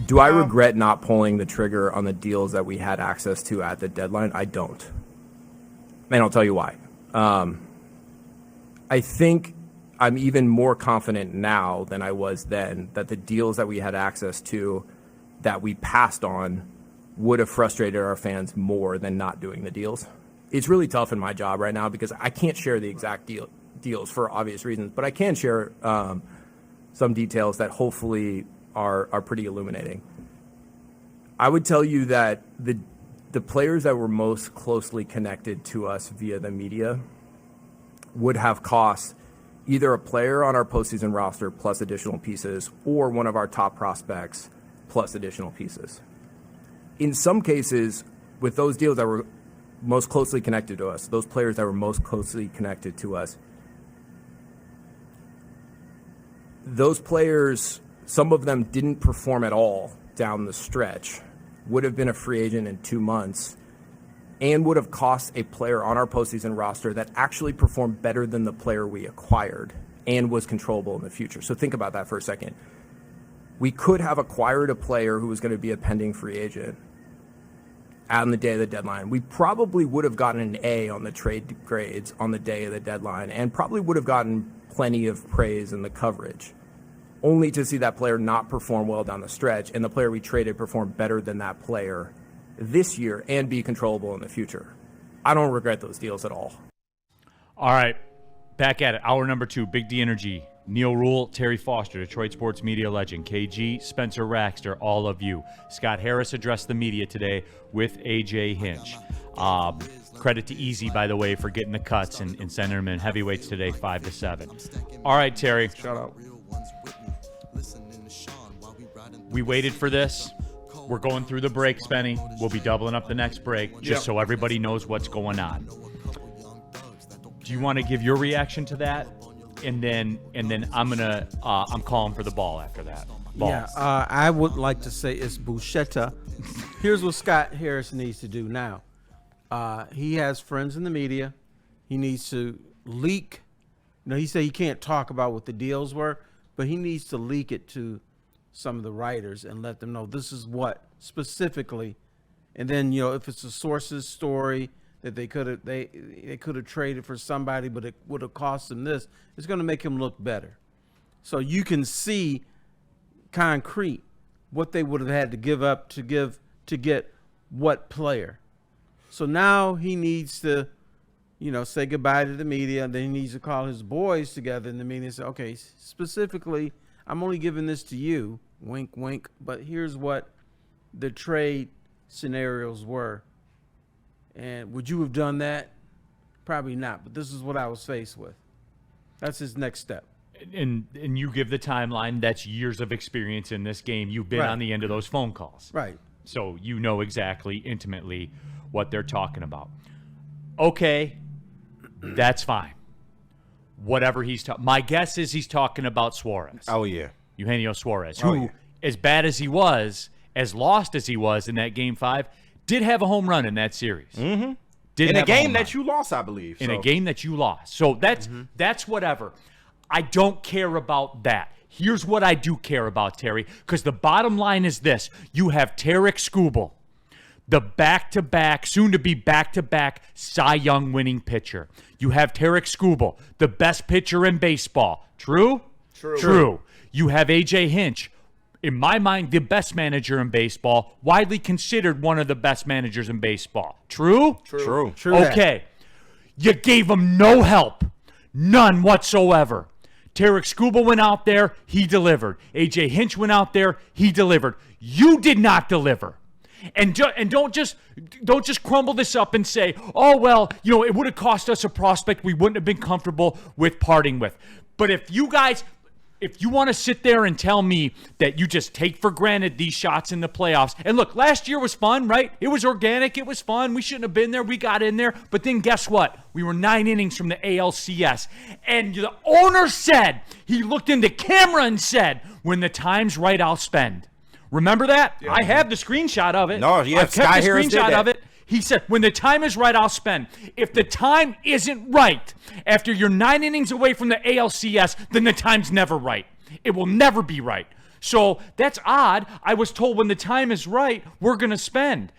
Do I regret not pulling the trigger on the deals that we had access to at the deadline? I don't. And I'll tell you why. I think I'm even more confident now than I was then that the deals that we had access to that we passed on would have frustrated our fans more than not doing the deals. It's really tough in my job right now because I can't share the exact deals for obvious reasons, but I can share some details that hopefully are pretty illuminating. I would tell you that the players that were most closely connected to us via the media would have cost either a player on our postseason roster plus additional pieces or one of our top prospects plus additional pieces. In some cases, with those deals that were most closely connected to us, those players that were most closely connected to us, those players, some of them didn't perform at all down the stretch, would have been a free agent in 2 months, and would have cost a player on our postseason roster that actually performed better than the player we acquired and was controllable in the future. So think about that for a second. We could have acquired a player who was going to be a pending free agent on the day of the deadline. We probably would have gotten an A on the trade grades on the day of the deadline and probably would have gotten plenty of praise in the coverage, only to see that player not perform well down the stretch and the player we traded perform better than that player this year and be controllable in the future. I don't regret those deals at all. All right, back at it. Hour number 2, Big D Energy. Neil Rule, Terry Foster, Detroit sports media legend, KG, Spencer Raxter, all of you. Scott Harris addressed the media today with AJ Hinch. Credit to Easy, by the way, for getting the cuts and sending them in heavyweights today, 5-7. All right, Terry. Shout out. We waited for this. We're going through the break, Spenny. We'll be doubling up the next break just so everybody knows what's going on. Do you want to give your reaction to that? And then I'm calling for the ball after that. Ball. Yeah, I would like to say it's bullshetta. Here's what Scott Harris needs to do now. He has friends in the media. He needs to leak. He said he can't talk about what the deals were, but he needs to leak it to some of the writers and let them know this is what specifically. And then, if it's a source's story that they could have traded for somebody, but it would have cost them this, it's going to make him look better. So you can see concrete what they would have had to give up to get what player. So now he needs to, say goodbye to the media, and then he needs to call his boys together in the meeting and say, okay, specifically, I'm only giving this to you, wink, wink, but here's what the trade scenarios were. And would you have done that? Probably not, but this is what I was faced with. That's his next step. And you give the timeline. That's years of experience in this game. You've been on the end of those phone calls. Right. So you know exactly, intimately, what they're talking about. Okay, that's fine. Whatever he's talking. My guess is he's talking about Suarez. Oh, yeah. Eugenio Suarez, who, as bad as he was, as lost as he was in that Game 5, did have a home run in that series. Mm-hmm. In a game that you lost, I believe. In a game that you lost. So that's whatever. I don't care about that. Here's what I do care about, Terry, because the bottom line is this. You have Tarek Skubal, the back-to-back, soon-to-be back-to-back Cy Young winning pitcher. You have Tarek Skubal, the best pitcher in baseball. True? True. You have A.J. Hinch, in my mind, the best manager in baseball, widely considered one of the best managers in baseball. True. Okay. You gave him no help. None whatsoever. Tarek Skubal went out there, he delivered. A.J. Hinch went out there, he delivered. You did not deliver. And don't just crumble this up and say, oh, well, it would have cost us a prospect we wouldn't have been comfortable with parting with. But if you want to sit there and tell me that you just take for granted these shots in the playoffs, and look, last year was fun, right? It was organic. It was fun. We shouldn't have been there. We got in there. But then guess what? We were 9 innings from the ALCS. And the owner said, he looked in the camera and said, when the time's right, I'll spend. Remember that? Yeah. I have the screenshot of it. No, yeah, I've kept the screenshot of it. He said, when the time is right, I'll spend. If the time isn't right, after you're 9 innings away from the ALCS, then the time's never right. It will never be right. So that's odd. I was told when the time is right, we're going to spend.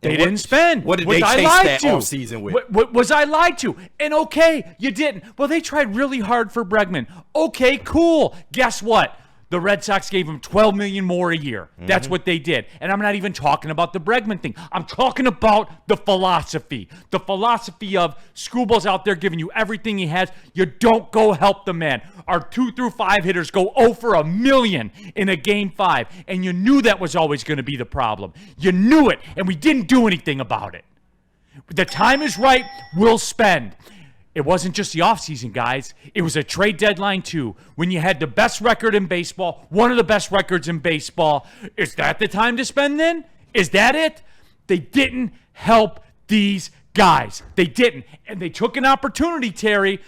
They didn't spend. What did Was they I chase lied that to? offseason with? What was I lied to? And okay, you didn't. Well, they tried really hard for Bregman. Okay, cool. Guess what? The Red Sox gave him $12 million more a year. That's what they did. And I'm not even talking about the Bregman thing. I'm talking about the philosophy. The philosophy of Scooble's out there giving you everything he has. You don't go help the man. Our 2 through 5 hitters go 0 for a million in a game 5. And you knew that was always going to be the problem. You knew it, and we didn't do anything about it. The time is right. We'll spend. It wasn't just the offseason, guys. It was a trade deadline, too. When you had the best record in baseball, one of the best records in baseball. Is that the time to spend then? Is that it? They didn't help these guys. They didn't. And they took an opportunity, Terry.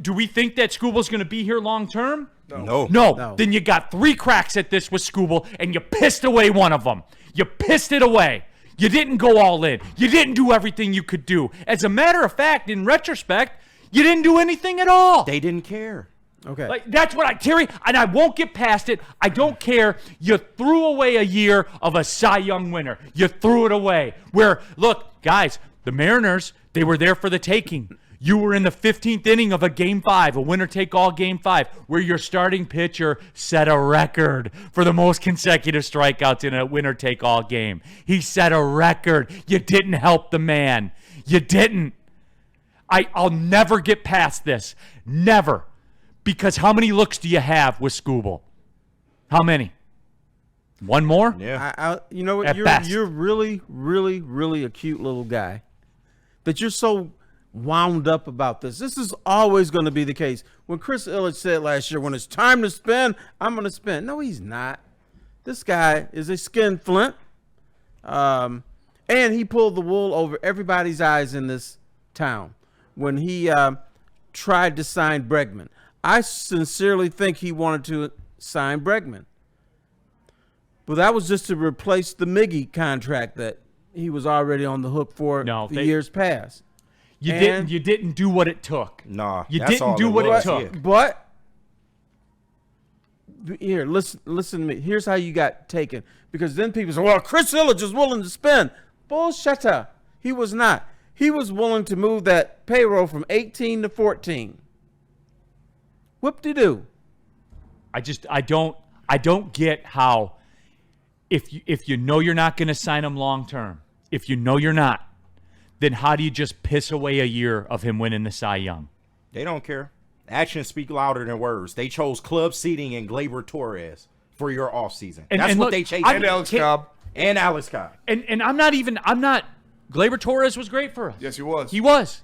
Do we think that Scooble's going to be here long term? No. Then you got 3 cracks at this with Scooble, and you pissed away one of them. You pissed it away. You didn't go all in. You didn't do everything you could do. As a matter of fact, in retrospect, you didn't do anything at all. They didn't care. Okay. Like, that's what Terry, and I won't get past it. I don't care. You threw away a year of a Cy Young winner. You threw it away. Where, look, guys, the Mariners, they were there for the taking. You were in the 15th inning of a Game 5, a winner-take-all Game 5, where your starting pitcher set a record for the most consecutive strikeouts in a winner-take-all game. He set a record. You didn't help the man. You didn't. I'll never get past this. Never. Because how many looks do you have with Scooble? How many? One more? Yeah. You know what? At best. You're really, really, really a cute little guy. That you're so wound up about this. This is always going to be the case. When Chris Ilitch said last year, when it's time to spend, I'm going to spend. No, he's not. This guy is a skinflint. And he pulled the wool over everybody's eyes in this town when he tried to sign Bregman. I sincerely think he wanted to sign Bregman. But that was just to replace the Miggy contract that he was already on the hook for years past. You didn't do what it took. Nah, you that's didn't all do it what was. it took. But here, listen to me. Here's how you got taken. Because then people say, well, Chris Ilitch is willing to spend. Bullshit. He was not. He was willing to move that payroll from 18 to 14. Whoop-de-doo. I don't get how if you know you're not going to sign him long term, if you know you're not, then how do you just piss away a year of him winning the Cy Young? They don't care. Actions speak louder than words. They chose club seating and Gleyber Torres for your offseason. That's what they chased. And Alex Cobb. And Alex Cobb. And I'm not Gleyber Torres was great for us. Yes, he was.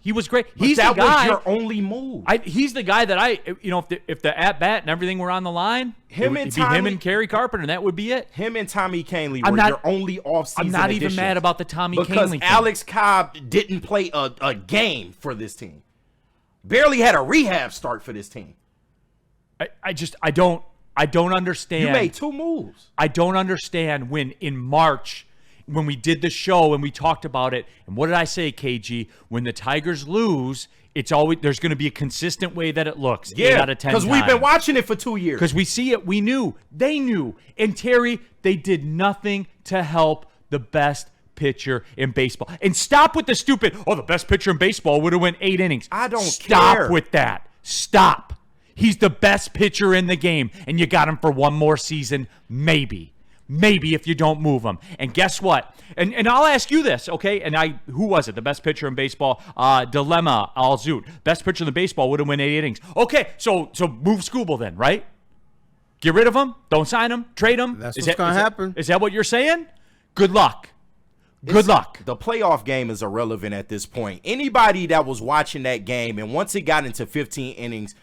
He was great. But He's that the guy. was your only move. He's the guy that if the at bat and everything were on the line, him it'd be him and Kerry Carpenter, and that would be it. Him and Tommy Kahnle were your only offseason I'm not even additions. mad about the Tommy Kahnle because thing. Alex Cobb didn't play a game for this team. Barely had a rehab start for this team. I don't understand. You made 2 moves. I don't understand when in March, when we did the show and we talked about it, and what did I say, KG? When the Tigers lose, it's always there's going to be a consistent way that it looks. 8 out of 10 because we've been watching it for 2 years. Because we see it, we knew, they knew, and Terry, they did nothing to help the best pitcher in baseball. And stop with the stupid. The best pitcher in baseball would have went 8 innings. I don't Stop care. with that. Stop. He's the best pitcher in the game, and you got him for one more season, maybe. Maybe if you don't move him. And guess what? And I'll ask you this, okay? And who was it? The best pitcher in baseball? Dilemma Alzoot. Best pitcher in the baseball would have won 8 innings. Okay, so move Scooble then, right? Get rid of him. Don't sign him. Trade him. That's what's going to happen. Is that what you're saying? Good luck. Good luck. The playoff game is irrelevant at this point. Anybody that was watching that game, and once it got into 15 innings,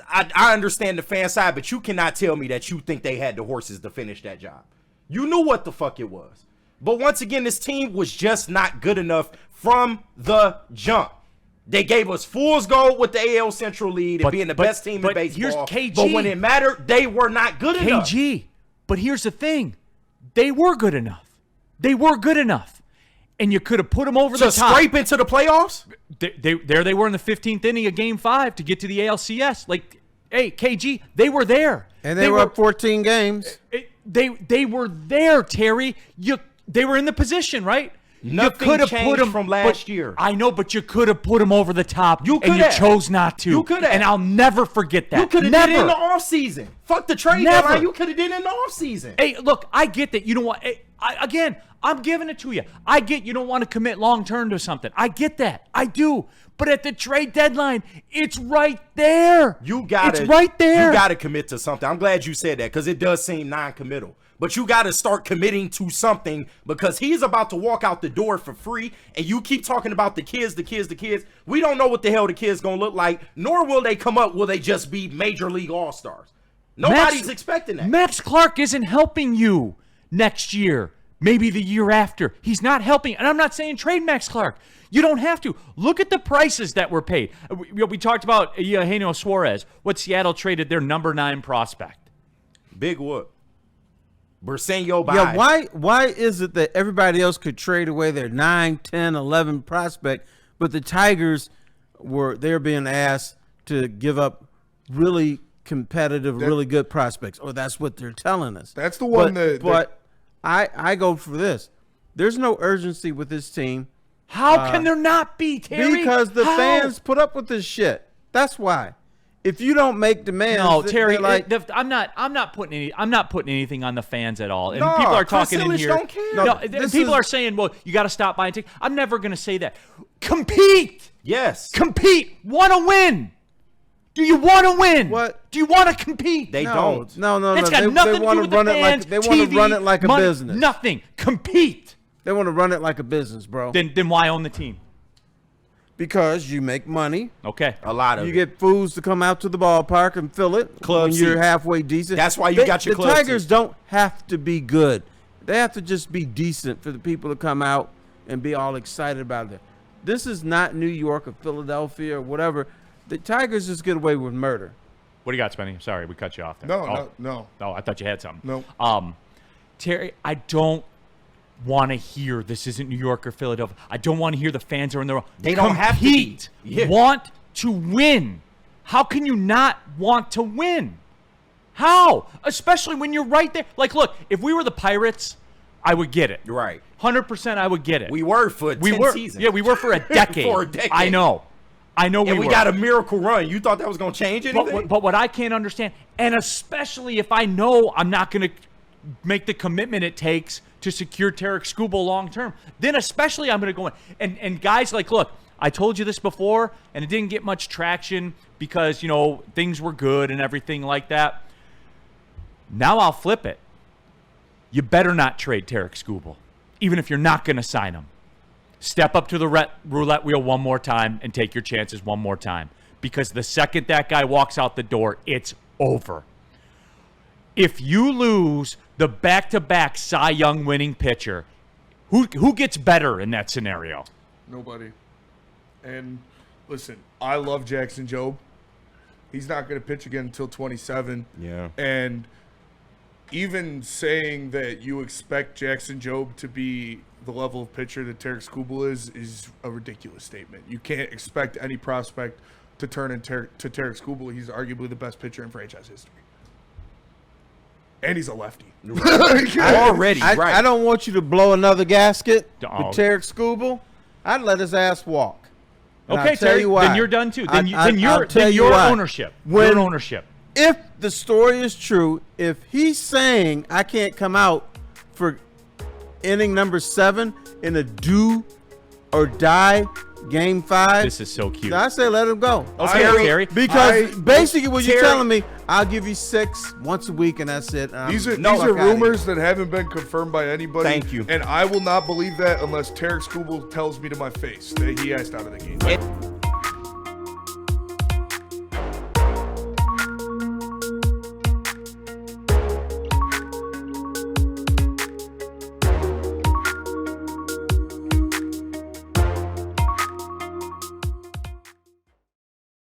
I understand the fan side, but you cannot tell me that you think they had the horses to finish that job. You knew what the fuck it was. But once again, this team was just not good enough from the jump. They gave us fool's gold with the AL Central lead and being the best team in baseball. Here's KG. But when it mattered, they were not good enough. KG. But here's the thing. They were good enough. They were good enough. And you could have put them over the top. Scrape into the playoffs? There they were in the 15th inning of Game 5 to get to the ALCS. Like, Hey, KG, they were there. And they were up 14 games. They were there, Terry. They were in the position, right? Nothing you changed from last year. I know, but you could have put them over the top. You could and you have. chose not to. You could have. And I'll never forget that. You could have did it in the offseason. Fuck the trade Never. deadline. You could have did it in the offseason. Hey, look, I get that you don't want. Again, I'm giving it to you. I get you don't want to commit long term to something. I get that. I do. But at the trade deadline, it's right there. It's right there. You gotta commit to something. I'm glad you said that because it does seem non-committal. But you got to start committing to something because he's about to walk out the door for free. And you keep talking about the kids. We don't know what the hell the kids going to look like, nor will they come up. Will they just be major league all-stars? Nobody's expecting that. Max Clark isn't helping you next year, maybe the year after. He's not helping. And I'm not saying trade Max Clark. You don't have to. Look at the prices that were paid. We talked about Eugenio Suarez, what Seattle traded their number 9 prospect. Big whoop. Bursenio by. Yeah, why is it that everybody else could trade away their 9, 10, 11 prospect, but the Tigers they're being asked to give up really competitive, really good prospects, or that's what they're telling us. That's the one But I go for this. There's no urgency with this team. How can there not be, Terry? Because the fans put up with this shit. That's why. If you don't make demands, no, Terry. like, I'm not putting anything on the fans at all. And No, people are Chris talking in Ilitch here. don't care. No, this people is- are saying, "Well, you got to stop buying tickets." I'm never going to say that. Compete. Yes. Compete. Want to win? Do you want to win? What? Do you want to compete? They no, don't. No. It's got They nothing to wanna do with the run it fans. like they want to TV, run it like a money, business. Nothing. Compete. They want to run it like a business, bro. Then why own the team? Because you make money. Okay. A lot of You it. get fools to come out to the ballpark and fill it Club when you're seats. halfway decent. That's why you got your the club Tigers seats. don't have to be good. They have to just be decent for the people to come out and be all excited about it. This is not New York or Philadelphia or whatever. The Tigers just get away with murder. What do you got, Spenny? Sorry, we cut you off there. No. No, I thought you had something. No. Terry, I don't want to hear this isn't New York or Philadelphia. I don't want to hear the fans are in the wrong. They don't have to be. Compete. Yeah. Want to win. How can you not want to win? How? Especially when you're right there. Like, look, if we were the Pirates, I would get it. You're right. 100% I would get it. We were for 10 seasons. Yeah, we were for a decade. For a decade. I know And we were. got a miracle run. You thought that was going to change anything? But what I can't understand, and especially if I know I'm not going to make the commitment it takes to secure Tarek Skubal long term, then especially I'm going to go in. And guys, like, look, I told you this before, and it didn't get much traction because, things were good and everything like that. Now I'll flip it. You better not trade Tarek Skubal, even if you're not going to sign him. Step up to the roulette wheel one more time and take your chances one more time. Because the second that guy walks out the door, it's over. If you lose the back-to-back Cy Young winning pitcher, who gets better in that scenario? Nobody. And listen, I love Jackson Jobe. He's not going to pitch again until 27. Yeah. And even saying that you expect Jackson Jobe to be the level of pitcher that Tarek Skubal is a ridiculous statement. You can't expect any prospect to turn into Tarek Skubal. He's arguably the best pitcher in franchise history. And he's a lefty. Already, right. I don't want you to blow another gasket Oh. with Tarek Skubal. I'd let his ass walk. And Okay, I'll tell Terry, you why. then you're done too. I'll Then tell you your why. ownership. When- Your ownership. If the story is true, if he's saying I can't come out for inning number 7 in a do or die game 5, This is so cute. I say let him go. Okay, Terry. Because basically what you're Terry- telling me, I'll give you 6 once a week and that's it. These are Fuck outta rumors that haven't been confirmed by anybody. Thank you. And I will not believe that unless Tarek Skubal tells me to my face that he asked out of the game.